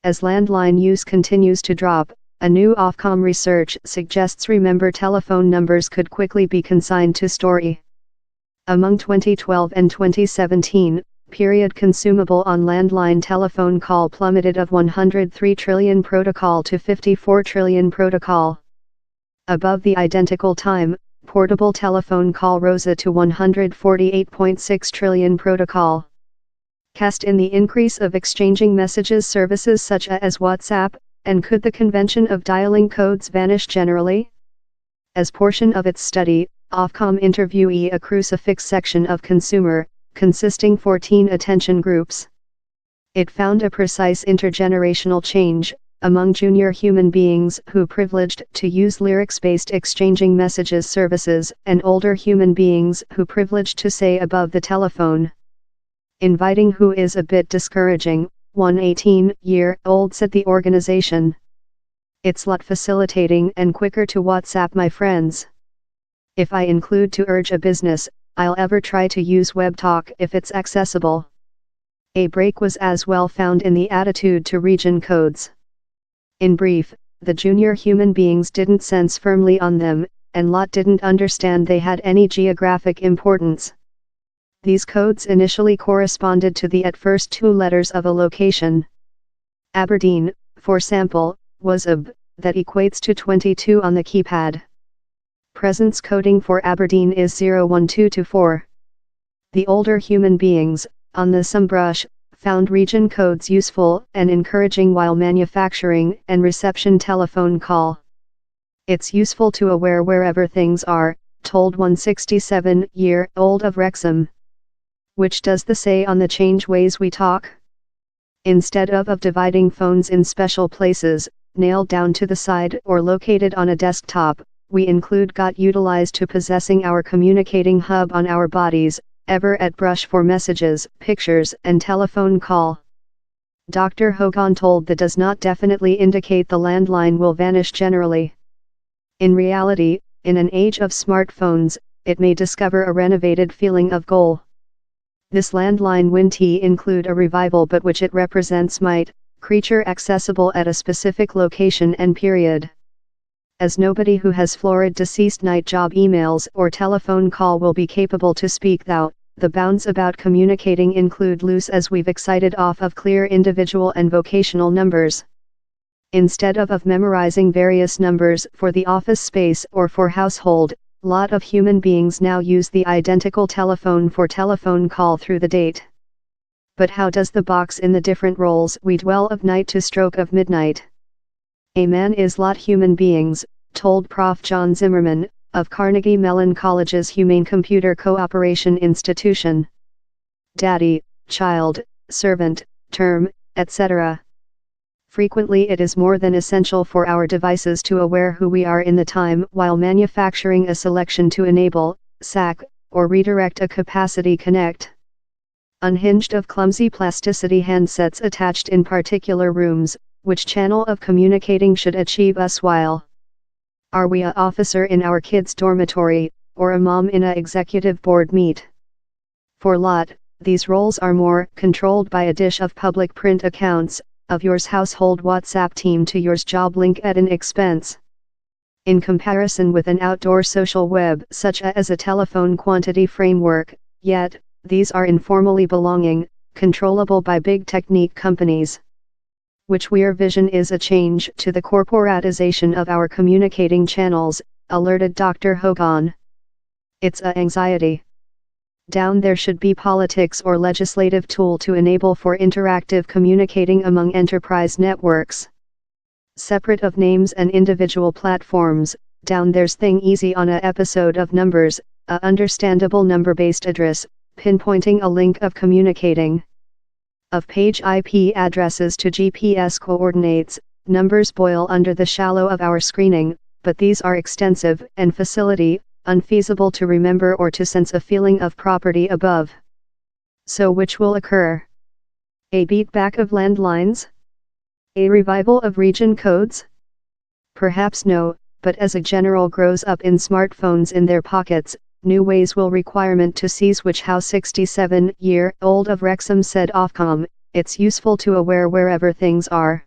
As landline use continues to drop, a new Ofcom research suggests remember telephone numbers could quickly be consigned to story. Among 2012 and 2017, period consumable on landline telephone call plummeted of 103 trillion protocol to 54 trillion protocol. Above the identical time, portable telephone call rose to 148.6 trillion protocol. Cast in the increase of exchanging messages services such as WhatsApp, and could the convention of dialing codes vanish generally? As portion of its study, Ofcom interviewee a crucifix section of consumer, consisting 14 attention groups. It found a precise intergenerational change, among junior human beings who privileged to use lyrics-based exchanging messages services, and older human beings who privileged to say above the telephone. Inviting who is a bit discouraging, one 18-year-old said the organization. It's lot facilitating and quicker to WhatsApp my friends. If I include to urge a business, I'll ever try to use web talk if it's accessible. A break was as well found in the attitude to region codes. In brief, the junior human beings didn't sense firmly on them, and lot didn't understand they had any geographic importance. These codes initially corresponded to the at first two letters of a location. Aberdeen, for sample, was a B, that equates to 22 on the keypad. Presence coding for Aberdeen is 01224. The older human beings, on the SumBrush, found region codes useful and encouraging while manufacturing and reception telephone call. It's useful to aware wherever things are, told one 67-year-old of Wrexham. Which does the say on the change ways we talk? Instead of dividing phones in special places, nailed down to the side or located on a desktop, we include got utilized to possessing our communicating hub on our bodies, ever at brush for messages, pictures and telephone call. Dr. Hogan told that does not definitely indicate the landline will vanish generally. In reality, in an age of smartphones, it may discover a renovated feeling of goal. This landline won't include a revival, but which it represents might, creature accessible at a specific location and period. As nobody who has florid deceased night job emails or telephone call will be capable to speak thou, the bounds about communicating include loose as we've excited off of clear individual and vocational numbers. Instead of memorizing various numbers for the office space or for household, lot of human beings now use the identical telephone for telephone call through the date. But how does the box in the different roles we dwell of night to stroke of midnight? A man is lot human beings, told Prof. John Zimmerman, of Carnegie Mellon College's Humane Computer Cooperation Institution. Daddy, child, servant, term, etc. Frequently it is more than essential for our devices to aware who we are in the time while manufacturing a selection to enable, sack, or redirect a capacity connect. Unhinged of clumsy plasticity handsets attached in particular rooms, which channel of communicating should achieve us while? Are we a officer in our kids' dormitory, or a mom in a executive board meet? For lot, these roles are more controlled by a dish of public print accounts, of yours household WhatsApp team to yours job link at an expense. In comparison with an outdoor social web such as a telephone quantity framework, yet, these are informally belonging, controllable by big technique companies. Which we're vision is a change to the corporatization of our communicating channels, alerted Dr. Hogan. It's a anxiety. Down there should be politics or legislative tool to enable for interactive communicating among enterprise networks. Separate of names and individual platforms, down there's thing easy on a episode of numbers, a understandable number-based address, pinpointing a link of communicating. Of page IP addresses to GPS coordinates, numbers boil under the shallow of our screening, but these are extensive and facility, unfeasible to remember or to sense a feeling of property above. So which will occur? A beatback of landlines? A revival of region codes? Perhaps no, but as a general grows up in smartphones in their pockets, new ways will requirement to seize which how 67-year-old of Wrexham said Ofcom, it's useful to aware wherever things are.